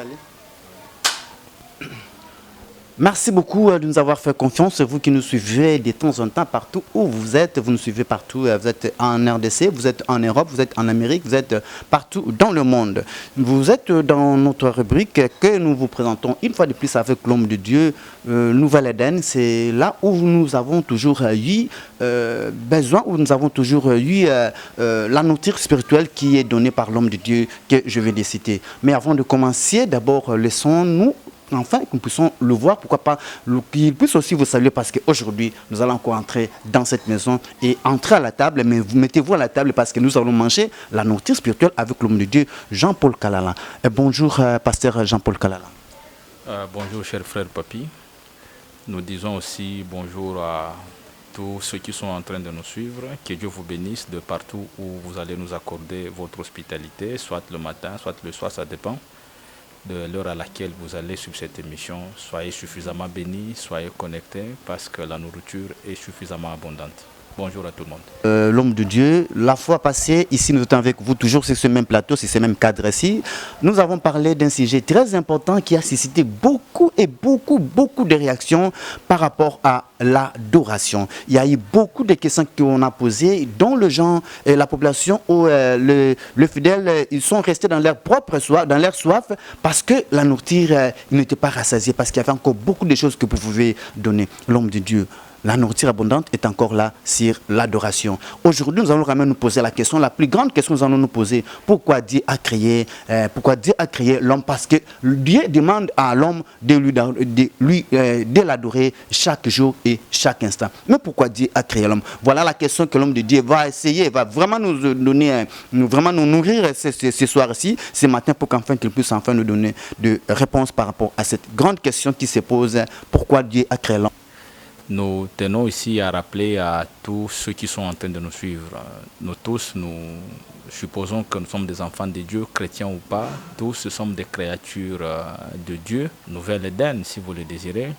aller. Merci beaucoup de nous avoir fait confiance, vous qui nous suivez de temps en temps partout où vous êtes. Vous nous suivez partout, vous êtes en RDC, vous êtes en Europe, vous êtes en Amérique, vous êtes partout dans le monde. Vous êtes dans notre rubrique que nous vous présentons une fois de plus avec l'homme de Dieu, Nouvelle Éden. C'est là où nous avons toujours eu besoin, où nous avons toujours eu la nourriture spirituelle qui est donnée par l'homme de Dieu que je vais citer. Mais avant de commencer, d'abord laissons-nous enfin que nous puissions le voir, pourquoi pas qu'il puisse aussi vous saluer, parce qu'aujourd'hui nous allons encore entrer dans cette maison et entrer à la table, mais vous mettez-vous à la table parce que nous allons manger la nourriture spirituelle avec l'homme de Dieu, Jean-Paul Kalala. Bonjour pasteur Jean-Paul Kalala. Bonjour cher frère Papi. Nous disons aussi bonjour à tous ceux qui sont en train de nous suivre. Que Dieu vous bénisse de partout où vous allez nous accorder votre hospitalité, soit le matin, soit le soir, ça dépend de l'heure à laquelle vous allez suivre cette émission. Soyez suffisamment bénis, soyez connectés parce que la nourriture est suffisamment abondante. Bonjour à tout le monde. L'homme de Dieu, la fois passée, ici nous étions avec vous toujours sur ce même plateau, sur ce même cadre ici. Nous avons parlé d'un sujet très important qui a suscité beaucoup de réactions par rapport à l'adoration. Il y a eu beaucoup de questions qu'on a posées, dont le gens et la population ou le fidèle, ils sont restés dans leur propre soif, dans leur soif, parce que la nourriture n'était pas rassasiée, parce qu'il y avait encore beaucoup de choses que vous pouvez donner. L'homme de Dieu, la nourriture abondante est encore là sur l'adoration. Aujourd'hui, nous allons vraiment nous poser la question, la plus grande question que nous allons nous poser. Pourquoi Dieu a créé l'homme? Parce que Dieu demande à l'homme de l'adorer chaque jour et chaque instant. Mais pourquoi Dieu a créé l'homme? Voilà la question que l'homme de Dieu va essayer, va vraiment nous donner, vraiment nous nourrir ce soir-ci, ce matin, pour qu'enfin qu'il puisse enfin nous donner de réponses par rapport à cette grande question qui se pose. Pourquoi Dieu a créé l'homme? Nous tenons ici à rappeler à tous ceux qui sont en train de nous suivre. Nous tous, nous supposons que nous sommes des enfants de Dieu, chrétiens ou pas. Tous sommes des créatures de Dieu. Nouvelle Éden, si vous le désirez,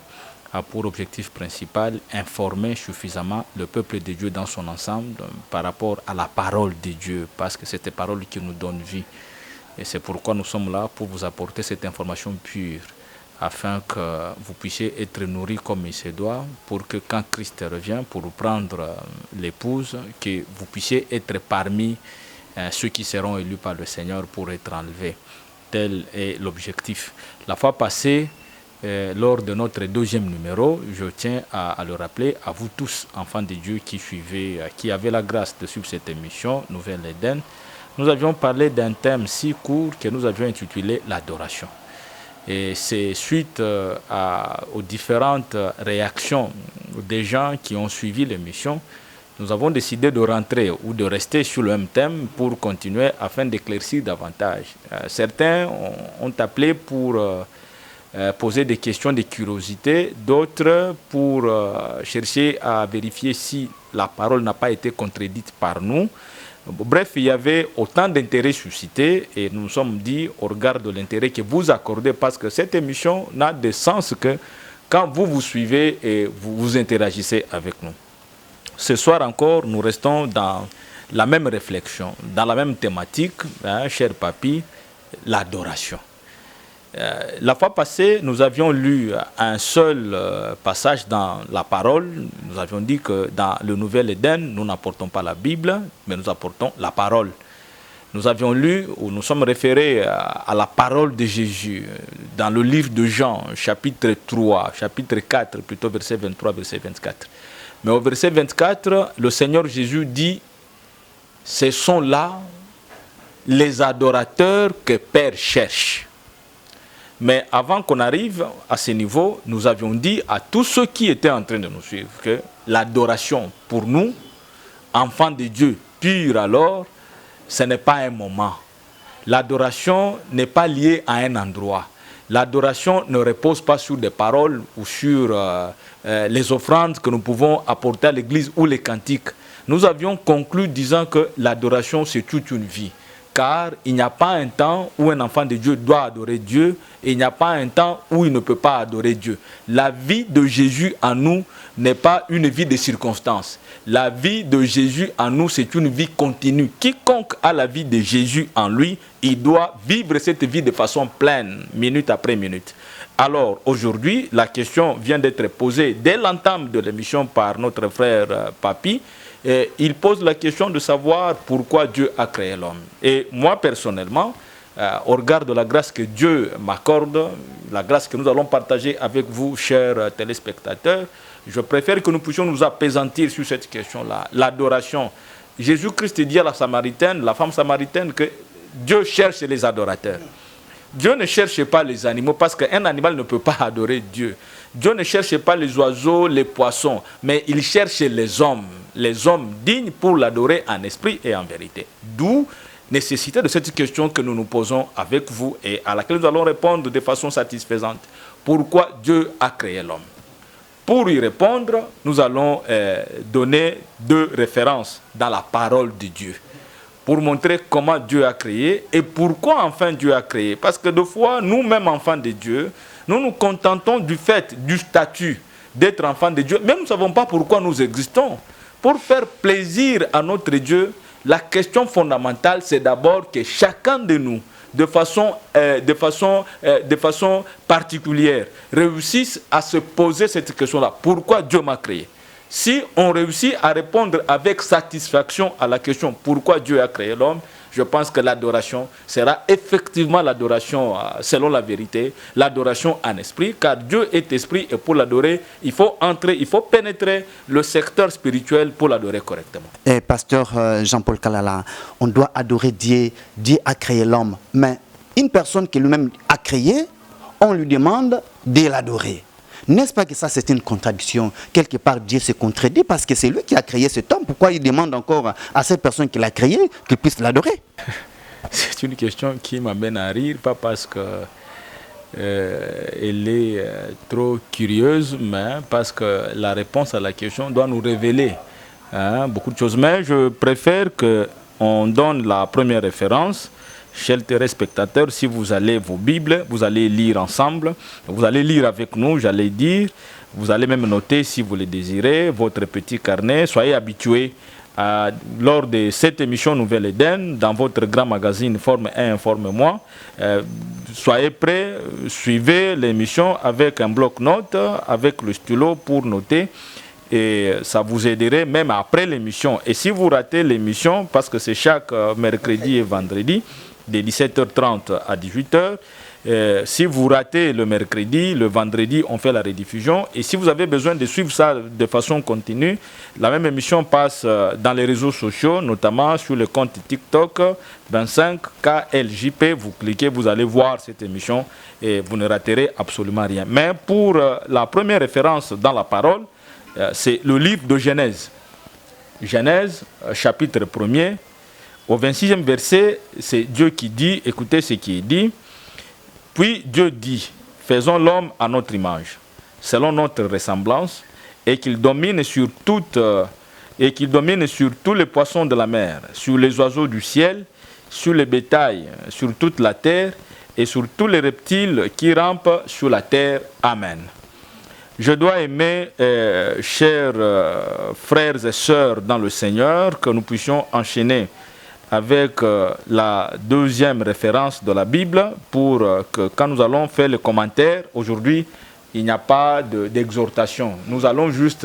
a pour objectif principal informer suffisamment le peuple de Dieu dans son ensemble par rapport à la parole de Dieu, parce que c'est cette parole qui nous donne vie. Et c'est pourquoi nous sommes là, pour vous apporter cette information pure, afin que vous puissiez être nourris comme il se doit, pour que quand Christ revient, pour prendre l'épouse, que vous puissiez être parmi ceux qui seront élus par le Seigneur pour être enlevés. Tel est l'objectif. La fois passée, lors de notre deuxième numéro, je tiens à le rappeler à vous tous, enfants de Dieu qui suivez, qui avez la grâce de suivre cette émission, Nouvelle Éden. Nous avions parlé d'un thème si court que nous avions intitulé l'adoration. Et c'est suite aux différentes réactions des gens qui ont suivi l'émission, nous avons décidé de rentrer ou de rester sur le même thème pour continuer afin d'éclaircir davantage. Certains ont appelé pour poser des questions de curiosité, d'autres pour chercher à vérifier si la parole n'a pas été contredite par nous. Bref, il y avait autant d'intérêt suscité et nous nous sommes dit au regard de l'intérêt que vous accordez, parce que cette émission n'a de sens que quand vous vous suivez et vous interagissez avec nous. Ce soir encore, nous restons dans la même réflexion, dans la même thématique, cher Papi, l'adoration. La fois passée, nous avions lu un seul passage dans la parole. Nous avions dit que dans le Nouvel Éden, nous n'apportons pas la Bible, mais nous apportons la parole. Nous avions lu, ou nous sommes référés à la parole de Jésus dans le livre de Jean, chapitre 3, chapitre 4, plutôt verset 23, verset 24. Mais au verset 24, le Seigneur Jésus dit, « Ce sont là les adorateurs que Père cherche. » Mais avant qu'on arrive à ce niveau, nous avions dit à tous ceux qui étaient en train de nous suivre que l'adoration pour nous, enfants de Dieu purs alors, ce n'est pas un moment. L'adoration n'est pas liée à un endroit. L'adoration ne repose pas sur des paroles ou sur les offrandes que nous pouvons apporter à l'église ou les cantiques. Nous avions conclu disant que l'adoration c'est toute une vie. car il n'y a pas un temps où un enfant de Dieu doit adorer Dieu et il n'y a pas un temps où il ne peut pas adorer Dieu. La vie de Jésus en nous n'est pas une vie de circonstances. La vie de Jésus en nous, c'est une vie continue. Quiconque a la vie de Jésus en lui, il doit vivre cette vie de façon pleine, minute après minute. Alors, aujourd'hui, la question vient d'être posée dès l'entame de l'émission par notre frère Papi. Et il pose la question de savoir pourquoi Dieu a créé l'homme. Et moi, personnellement, au regard de la grâce que Dieu m'accorde, la grâce que nous allons partager avec vous, chers téléspectateurs, je préfère que nous puissions nous apaisantir sur cette question-là. L'adoration. Jésus-Christ dit à la Samaritaine, la femme samaritaine, que Dieu cherche les adorateurs. Dieu ne cherche pas les animaux parce qu'un animal ne peut pas adorer Dieu. Dieu ne cherche pas les oiseaux, les poissons, mais il cherche les hommes dignes pour l'adorer en esprit et en vérité. D'où nécessité de cette question que nous nous posons avec vous et à laquelle nous allons répondre de façon satisfaisante. Pourquoi Dieu a créé l'homme? Pour y répondre, nous allons donner 2 références dans la parole de Dieu pour montrer comment Dieu a créé et pourquoi enfin Dieu a créé. Parce que des fois, nous-mêmes enfants de Dieu, nous nous contentons du fait, du statut d'être enfants de Dieu, mais nous ne savons pas pourquoi nous existons. Pour faire plaisir à notre Dieu, la question fondamentale, c'est d'abord que chacun de nous, de façon particulière, réussisse à se poser cette question-là. Pourquoi Dieu m'a créé? Si on réussit à répondre avec satisfaction à la question pourquoi Dieu a créé l'homme, je pense que l'adoration sera effectivement l'adoration selon la vérité, l'adoration en esprit, car Dieu est esprit et pour l'adorer, il faut entrer, il faut pénétrer le secteur spirituel pour l'adorer correctement. Et pasteur Jean-Paul Kalala, on doit adorer Dieu, Dieu a créé l'homme, mais une personne qui lui-même a créé, on lui demande de l'adorer. N'est-ce pas que ça c'est une contradiction? Quelque part Dieu se contredit parce que c'est lui qui a créé cet homme. Pourquoi il demande encore à cette personne qui l'a créé qu'il puisse l'adorer? C'est une question qui m'amène à rire, pas parce que elle est trop curieuse, mais parce que la réponse à la question doit nous révéler beaucoup de choses. Mais je préfère qu'on donne la première référence. Chers téléspectateurs, si vous allez vos Bibles, vous allez lire ensemble, vous allez lire avec nous, j'allais dire, vous allez même noter si vous le désirez, votre petit carnet, soyez habitués lors de cette émission Nouvelle Éden, dans votre grand magazine Forme 1, Informe-moi, soyez prêts, suivez l'émission avec un bloc-notes, avec le stylo pour noter. Et ça vous aiderait même après l'émission. Et si vous ratez l'émission, parce que c'est chaque mercredi et vendredi, de 17h30 à 18h. Si vous ratez le mercredi, le vendredi, on fait la rediffusion. Et si vous avez besoin de suivre ça de façon continue, la même émission passe dans les réseaux sociaux, notamment sur le compte TikTok 25KLJP. Vous cliquez, vous allez voir cette émission et vous ne raterez absolument rien. Mais pour la première référence dans la parole, c'est le livre de Genèse. Genèse, chapitre 1er. Au 26e verset, c'est Dieu qui dit, écoutez ce qui est dit. Puis Dieu dit, faisons l'homme à notre image, selon notre ressemblance, et qu'il domine sur tous les poissons de la mer, sur les oiseaux du ciel, sur le bétail, sur toute la terre, et sur tous les reptiles qui rampent sur la terre. Amen. Je dois aimer, chers frères et sœurs dans le Seigneur, que nous puissions enchaîner avec la deuxième référence de la Bible pour que quand nous allons faire le commentaire, aujourd'hui, il n'y a pas d'exhortation. Nous allons juste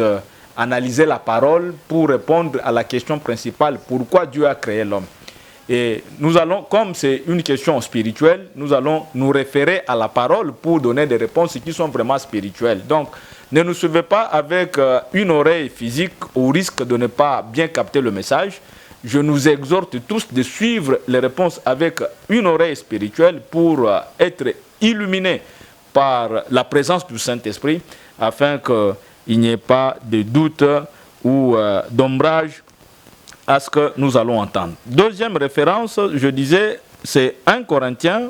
analyser la parole pour répondre à la question principale, pourquoi Dieu a créé l'homme. Et nous allons, comme c'est une question spirituelle, nous allons nous référer à la parole pour donner des réponses qui sont vraiment spirituelles. Donc, ne nous suivez pas avec une oreille physique au risque de ne pas bien capter le message. Je nous exhorte tous de suivre les réponses avec une oreille spirituelle pour être illuminés par la présence du Saint-Esprit afin qu'il n'y ait pas de doute ou d'ombrage à ce que nous allons entendre. Deuxième référence, je disais, c'est 1 Corinthiens,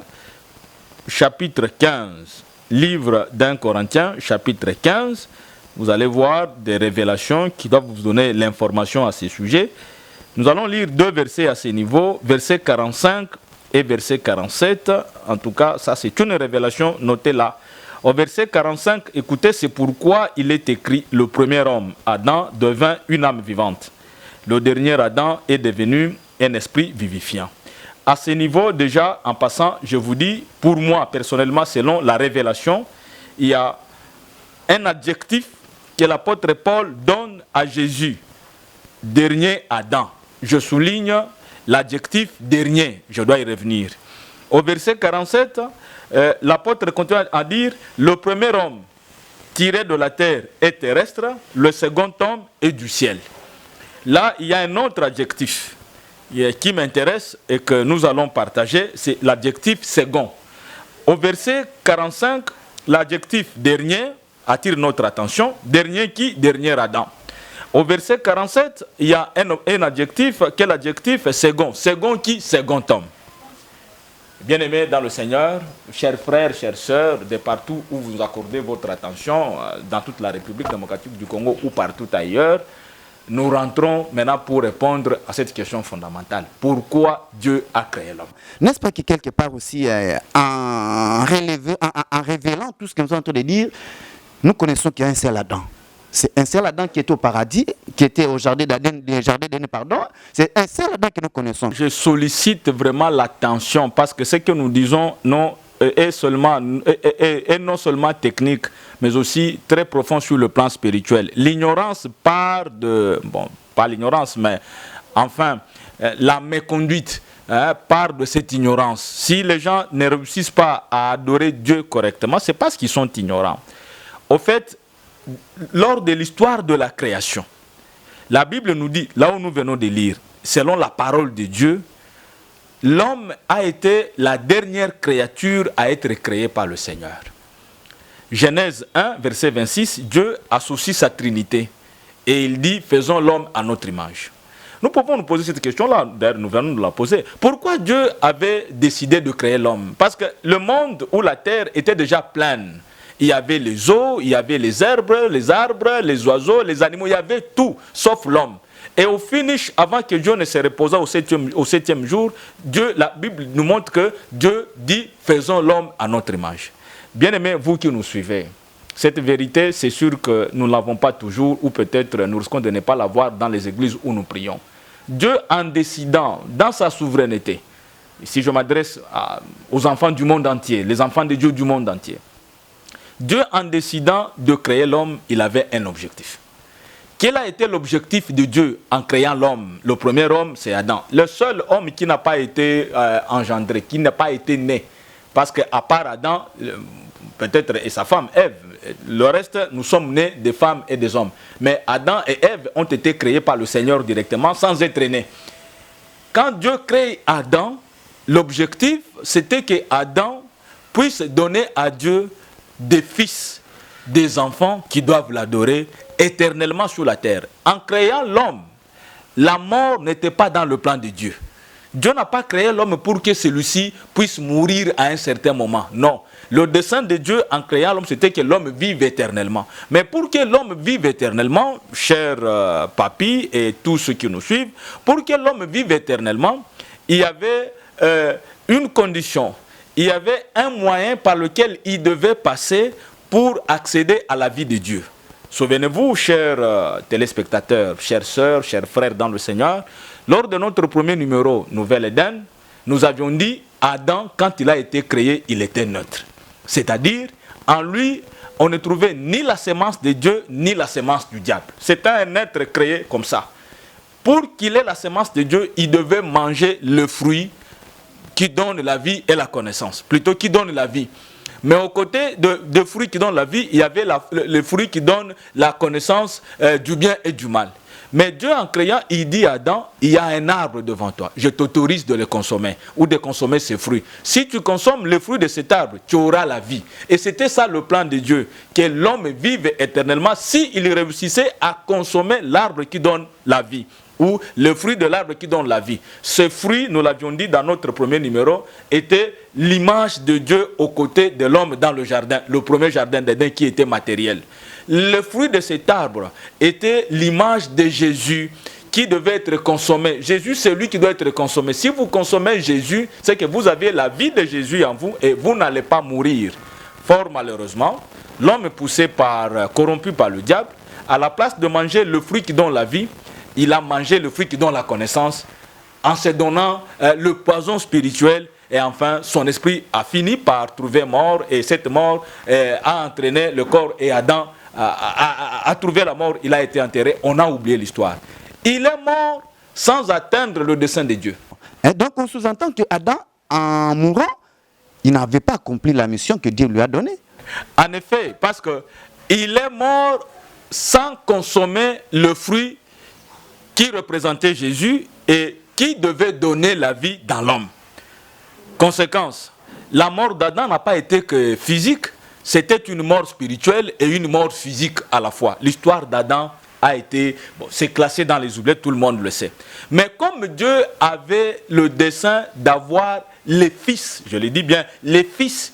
chapitre 15. Livre d'1 Corinthiens, chapitre 15. Vous allez voir des révélations qui doivent vous donner l'information à ce sujet. Nous allons lire 2 versets à ce niveau, verset 45 et verset 47. En tout cas, ça c'est une révélation, notez-la. Au verset 45, écoutez, c'est pourquoi il est écrit, le premier homme, Adam, devint une âme vivante. Le dernier Adam est devenu un esprit vivifiant. À ce niveau, déjà, en passant, je vous dis, pour moi, personnellement, selon la révélation, il y a un adjectif que l'apôtre Paul donne à Jésus. Dernier Adam. Je souligne l'adjectif dernier. Je dois y revenir. Au verset 47, l'apôtre continue à dire, le premier homme tiré de la terre est terrestre, le second homme est du ciel. Là, il y a un autre adjectif qui m'intéresse et que nous allons partager, c'est l'adjectif second. Au verset 45, l'adjectif dernier attire notre attention. Dernier qui? Dernier Adam. Au verset 47, il y a un adjectif. Quel adjectif? Second. Second qui? Second homme. Bien-aimés dans le Seigneur, chers frères, chères sœurs, de partout où vous accordez votre attention, dans toute la République démocratique du Congo ou partout ailleurs, nous rentrons maintenant pour répondre à cette question fondamentale. Pourquoi Dieu a créé l'homme? N'est-ce pas que quelque part aussi, en révélant tout ce que nous sommes en train de dire, nous connaissons qu'il y a un seul Adam. C'est un seul Adam qui était au paradis, qui était au jardin d'Éden, pardon. C'est un seul Adam que nous connaissons. Je sollicite vraiment l'attention parce que ce que nous disons est non seulement technique, mais aussi très profond sur le plan spirituel. L'ignorance part de... Bon, pas l'ignorance, mais enfin, la méconduite part de cette ignorance. Si les gens ne réussissent pas à adorer Dieu correctement, c'est parce qu'ils sont ignorants. Au fait, lors de l'histoire de la création, la Bible nous dit, là où nous venons de lire, selon la parole de Dieu, l'homme a été la dernière créature à être créée par le Seigneur. Genèse 1, verset 26, Dieu associe sa Trinité et il dit, faisons l'homme à notre image. Nous pouvons nous poser cette question-là, d'ailleurs nous venons de la poser. Pourquoi Dieu avait décidé de créer l'homme? Parce que le monde ou la terre était déjà pleine. Il y avait les eaux, il y avait les arbres, les oiseaux, les animaux, il y avait tout, sauf l'homme. Et au finish, avant que Dieu ne se reposa au septième jour, la Bible nous montre que Dieu dit, faisons l'homme à notre image. Bien-aimés, vous qui nous suivez, cette vérité, c'est sûr que nous ne l'avons pas toujours, ou peut-être nous risquons de ne pas l'avoir dans les églises où nous prions. Dieu, en décidant, dans sa souveraineté, si je m'adresse aux enfants du monde entier, les enfants de Dieu du monde entier, Dieu, en décidant de créer l'homme, il avait un objectif. Quel a été l'objectif de Dieu en créant l'homme? Le premier homme, c'est Adam. Le seul homme qui n'a pas été engendré, qui n'a pas été né. Parce qu'à part Adam, peut-être, et sa femme, Ève, le reste, nous sommes nés des femmes et des hommes. Mais Adam et Ève ont été créés par le Seigneur directement, sans être nés. Quand Dieu crée Adam, l'objectif, c'était que Adam puisse donner à Dieu des fils, des enfants qui doivent l'adorer éternellement sur la terre. En créant l'homme, la mort n'était pas dans le plan de Dieu. Dieu n'a pas créé l'homme pour que celui-ci puisse mourir à un certain moment. Non. Le dessein de Dieu en créant l'homme, c'était que l'homme vive éternellement. Mais pour que l'homme vive éternellement, cher papy et tous ceux qui nous suivent, pour que l'homme vive éternellement, il y avait une condition. Il y avait un moyen par lequel il devait passer pour accéder à la vie de Dieu. Souvenez-vous, chers téléspectateurs, chères sœurs, chers frères dans le Seigneur, lors de notre premier numéro, Nouvel Éden, nous avions dit, Adam, quand il a été créé, il était neutre. C'est-à-dire, en lui, on ne trouvait ni la sémence de Dieu, ni la sémence du diable. C'était un être créé comme ça. Pour qu'il ait la sémence de Dieu, il devait manger le fruit qui donne la vie et la connaissance. Plutôt qui donne la vie. Mais aux côtés de fruits qui donnent la vie, il y avait le fruit qui donne la connaissance du bien et du mal. Mais Dieu, en créant, il dit à Adam, il y a un arbre devant toi. Je t'autorise de le consommer ou de consommer ses fruits. Si tu consommes le fruit de cet arbre, tu auras la vie. Et c'était ça le plan de Dieu, que l'homme vive éternellement s'il réussissait à consommer l'arbre qui donne la vie, ou le fruit de l'arbre qui donne la vie. Ce fruit, nous l'avions dit dans notre premier numéro, était l'image de Dieu aux côtés de l'homme dans le jardin, le premier jardin d'Éden qui était matériel. Le fruit de cet arbre était l'image de Jésus qui devait être consommé. Jésus, c'est lui qui doit être consommé. Si vous consommez Jésus, c'est que vous avez la vie de Jésus en vous et vous n'allez pas mourir. Fort malheureusement, l'homme est poussé corrompu par le diable. À la place de manger le fruit qui donne la vie, il a mangé le fruit qui donne la connaissance, en se donnant le poison spirituel. Et enfin, son esprit a fini par trouver mort. Et cette mort a entraîné le corps. Et Adam a trouvé la mort. Il a été enterré. On a oublié l'histoire. Il est mort sans atteindre le dessein de Dieu. Et donc on sous-entend que Adam, en mourant, il n'avait pas accompli la mission que Dieu lui a donnée. En effet, parce qu'il est mort sans consommer le fruit qui représentait Jésus et qui devait donner la vie dans l'homme. Conséquence, la mort d'Adam n'a pas été que physique, c'était une mort spirituelle et une mort physique à la fois. L'histoire d'Adam a été, c'est classé dans les oubliettes, tout le monde le sait. Mais comme Dieu avait le dessein d'avoir les fils, je le dis bien, les fils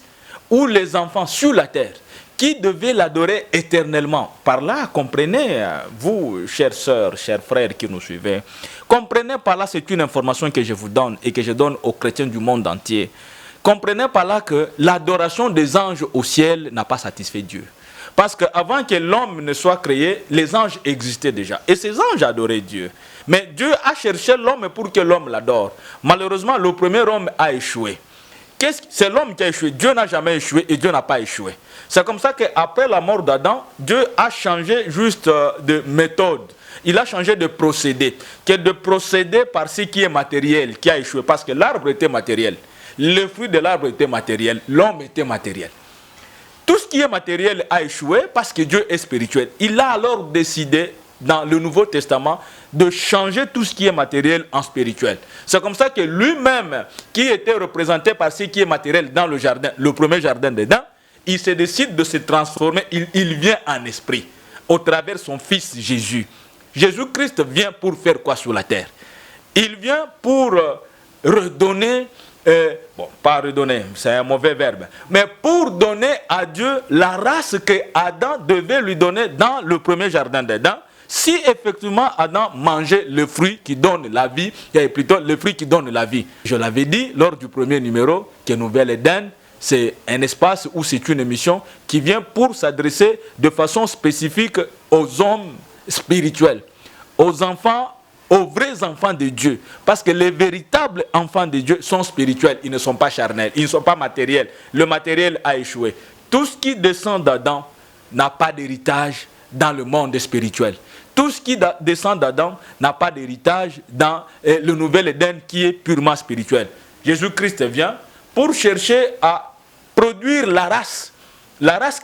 ou les enfants sur la terre, qui devaient l'adorer éternellement. Par là, comprenez, vous, chères sœurs, chers frères qui nous suivez, comprenez par là, c'est une information que je vous donne et que je donne aux chrétiens du monde entier. Comprenez par là que l'adoration des anges au ciel n'a pas satisfait Dieu. Parce qu'avant que l'homme ne soit créé, les anges existaient déjà. Et ces anges adoraient Dieu. Mais Dieu a cherché l'homme pour que l'homme l'adore. Malheureusement, le premier homme a échoué. C'est l'homme qui a échoué. Dieu n'a jamais échoué et Dieu n'a pas échoué. C'est comme ça qu'après la mort d'Adam, Dieu a changé juste de méthode. Il a changé de procédé. Que de procéder par ce qui est matériel, qui a échoué. Parce que l'arbre était matériel. Le fruit de l'arbre était matériel. L'homme était matériel. Tout ce qui est matériel a échoué parce que Dieu est spirituel. Il a alors décidé, dans le Nouveau Testament, de changer tout ce qui est matériel en spirituel. C'est comme ça que lui-même, qui était représenté par ce qui est matériel dans le jardin, le premier jardin d'Éden, il se décide de se transformer, il vient en esprit, au travers de son fils Jésus. Jésus-Christ vient pour faire quoi sur la terre? Il vient pour redonner, pas redonner, c'est un mauvais verbe, mais pour donner à Dieu la race que Adam devait lui donner dans le premier jardin d'Éden, si effectivement Adam mangeait le fruit qui donne la vie, et plutôt le fruit qui donne la vie. Je l'avais dit lors du premier numéro que Nouvel Éden, c'est un espace où c'est une émission qui vient pour s'adresser de façon spécifique aux hommes spirituels, aux enfants, aux vrais enfants de Dieu. Parce que les véritables enfants de Dieu sont spirituels, ils ne sont pas charnels, ils ne sont pas matériels. Le matériel a échoué. Tout ce qui descend d'Adam n'a pas d'héritage dans le monde spirituel. Tout ce qui descend d'Adam n'a pas d'héritage dans le nouvel Éden qui est purement spirituel. Jésus-Christ vient pour chercher à produire la race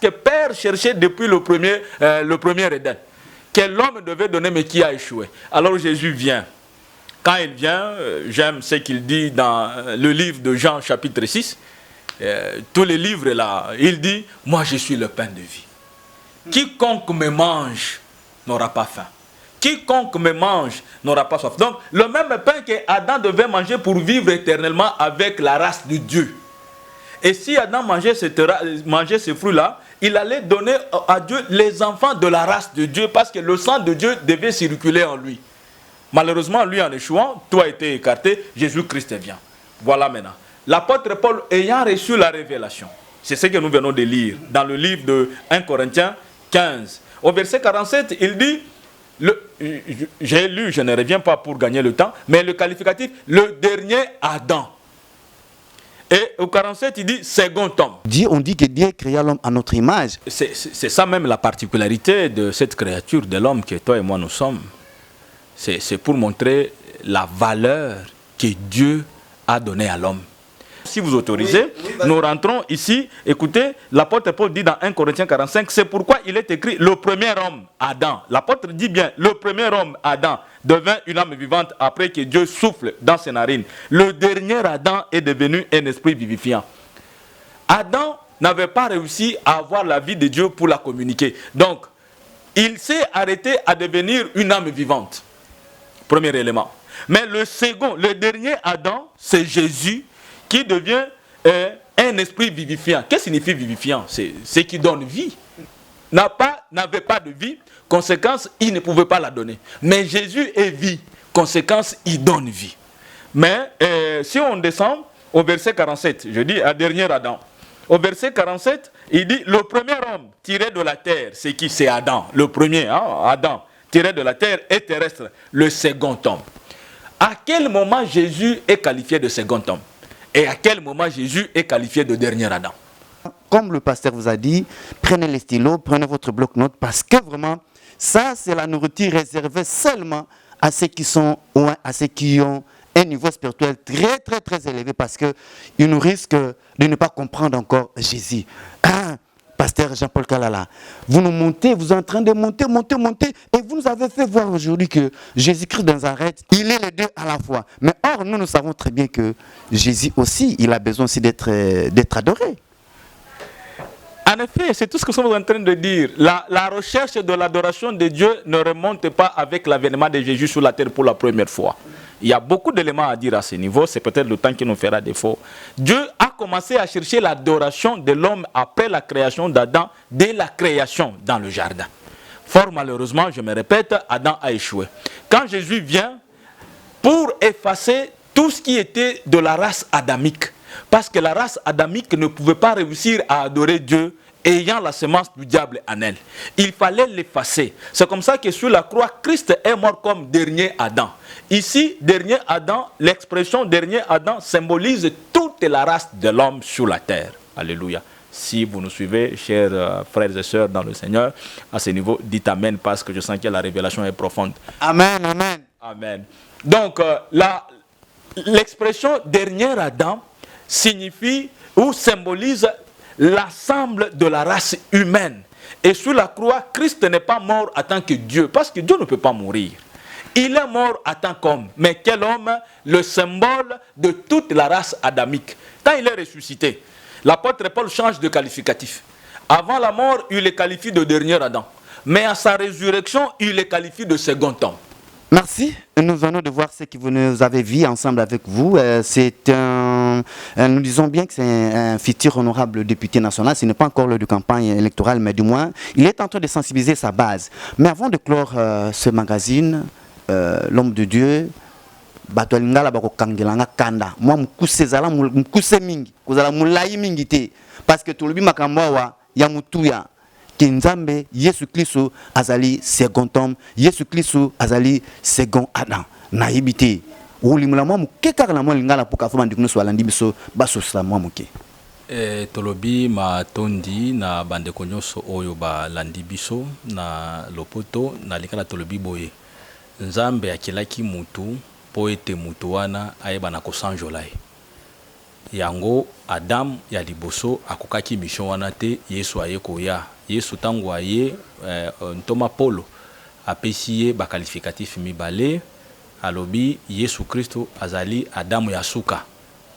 que Père cherchait depuis le premier Éden, que l'homme devait donner mais qui a échoué. Alors Jésus vient. Quand il vient, j'aime ce qu'il dit dans le livre de Jean chapitre 6, tous les livres là, il dit, moi je suis le pain de vie. Quiconque me mange n'aura pas faim. Quiconque me mange n'aura pas soif. Donc, le même pain que Adam devait manger pour vivre éternellement avec la race de Dieu. Et si Adam mangeait ce fruit-là, il allait donner à Dieu les enfants de la race de Dieu parce que le sang de Dieu devait circuler en lui. Malheureusement, lui en échouant, tout a été écarté, Jésus-Christ vient. Voilà maintenant. L'apôtre Paul ayant reçu la révélation, c'est ce que nous venons de lire dans le livre de 1 Corinthiens 15. Au verset 47, il dit, j'ai lu, je ne reviens pas pour gagner le temps, mais le qualificatif, le dernier Adam. Et au 47, il dit second homme. On dit que Dieu créa l'homme à notre image. C'est ça même la particularité de cette créature de l'homme que toi et moi nous sommes. C'est pour montrer la valeur que Dieu a donnée à l'homme. Si vous autorisez, nous rentrons ici. Écoutez, l'apôtre Paul dit dans 1 Corinthiens 45, c'est pourquoi il est écrit le premier homme, Adam. L'apôtre dit bien, le premier homme, Adam, devint une âme vivante après que Dieu souffle dans ses narines. Le dernier Adam est devenu un esprit vivifiant. Adam n'avait pas réussi à avoir la vie de Dieu pour la communiquer. Donc, il s'est arrêté à devenir une âme vivante. Premier élément. Mais le second, le dernier Adam, c'est Jésus, qui devient un esprit vivifiant. Qu'est-ce que signifie vivifiant? C'est ce qui donne vie. n'avait pas de vie, conséquence, il ne pouvait pas la donner. Mais Jésus est vie, conséquence, il donne vie. Mais si on descend au verset 47, je dis à dernier Adam, au verset 47, il dit, le premier homme tiré de la terre, c'est qui? C'est Adam, le premier, hein, Adam, tiré de la terre est terrestre, le second homme. À quel moment Jésus est qualifié de second homme? Et à quel moment Jésus est qualifié de dernier Adam? Comme le pasteur vous a dit, prenez les stylos, prenez votre bloc-notes, parce que vraiment, ça, c'est la nourriture réservée seulement à ceux qui sont, ou à ceux qui ont un niveau spirituel très, très, très élevé, parce qu'ils nous risquent de ne pas comprendre encore Jésus. Ah, pasteur Jean-Paul Kalala, vous nous montez, vous êtes en train de monter, et vous nous avez fait voir aujourd'hui que Jésus-Christ de Nazareth, il est les deux à la fois. Mais or, nous savons très bien que Jésus aussi, il a besoin aussi d'être adoré. En effet, c'est tout ce que nous sommes en train de dire. La recherche de l'adoration de Dieu ne remonte pas avec l'avènement de Jésus sur la terre pour la première fois. Il y a beaucoup d'éléments à dire à ce niveau, c'est peut-être le temps qui nous fera défaut. Dieu a commencé à chercher l'adoration de l'homme après la création d'Adam, dès la création dans le jardin. Fort malheureusement, je me répète, Adam a échoué. Quand Jésus vient pour effacer tout ce qui était de la race adamique, parce que la race adamique ne pouvait pas réussir à adorer Dieu ayant la semence du diable en elle. Il fallait l'effacer. C'est comme ça que sur la croix, Christ est mort comme dernier Adam. Ici, dernier Adam, l'expression dernier Adam symbolise toute la race de l'homme sur la terre. Alléluia. Si vous nous suivez, chers frères et sœurs dans le Seigneur, à ce niveau, dites Amen, parce que je sens que la révélation est profonde. Amen, amen. Amen. Donc, l'expression dernier Adam signifie ou symbolise l'ensemble de la race humaine. Et sur la croix, Christ n'est pas mort en tant que Dieu, parce que Dieu ne peut pas mourir. Il est mort en tant qu'homme. Mais quel homme? Le symbole de toute la race adamique. Quand il est ressuscité, l'apôtre Paul change de qualificatif. Avant la mort, il est qualifié de dernier Adam. Mais à sa résurrection, il est qualifié de second homme. Merci. Nous venons de voir ce que vous nous avez vu ensemble avec vous. Nous disons bien que c'est un futur honorable député national. Ce n'est pas encore l'heure de campagne électorale, mais du moins, il est en train de sensibiliser sa base. Mais avant de clore ce magazine, l'homme de Dieu, moi, parce que tout le monde Kinzambe, Yesu Kristo azali second homme, Yesu Kristo azali second Adam. Naibite. Ulimula mwa mukeka na mwa lingala pour kafuma ndikuno so alandi biso baso sa mwa muke. Tolobi ma tondi na bandeko nyonso oyo ba landi biso na lopoto na likala tolobi boye. Nzambe akilaki mutu po ete mutu wana ayeba na kosanjola. Yango Adam ya liboso akokaki mission wana te Yesu aye koya. Yesu tango aye ntoma Polo apesi ye ba qualificatif mibale alobi Yesu Kristo azali Adam ya suka.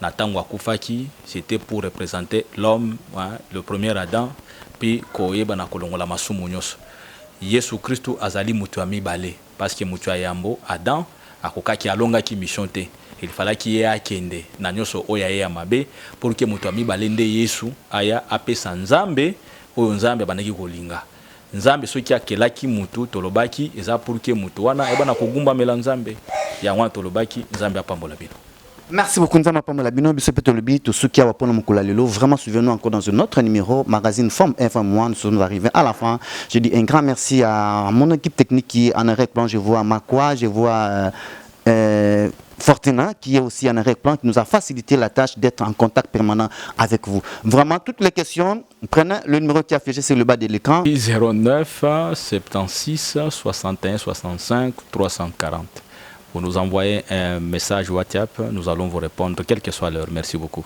Na tango akufaki, c'était pour représenter l'homme, hein, le premier Adam, puis koyeba na kolongola masumu nyonso. Yesu Kristo azali mutu mibale parce que mutu yambo Adam akokaki alongaki mission te. Il fallait qu'il y ait à kende na nyonso oya ya mabe pour que mutu mibale nde Yesu aya apesa Nzambe oyo Nzambe banaki kolinga. Nzambe soki akelaki mutu tolobaki eza pour que mutu wana ebana kogumba mela Nzambe. Ya wana tolobaki Nzambe apambola bino. Merci beaucoup, Nzama Pamela Bino, Bisopetolobi, tout ce qui a pour nous vraiment suivez-nous encore dans un autre numéro, magazine Forme FM1. Nous sommes arrivés à la fin. Je dis un grand merci à mon équipe technique qui est en arrêt-plan. Je vois Makwa, je vois Fortuna qui est aussi en arrêt-plan, qui nous a facilité la tâche d'être en contact permanent avec vous. Vraiment, toutes les questions, prenez le numéro qui est affiché sur le bas de l'écran. 09 76 61 65 340. Vous nous envoyez un message WhatsApp, nous allons vous répondre, quelle que soit l'heure. Merci beaucoup.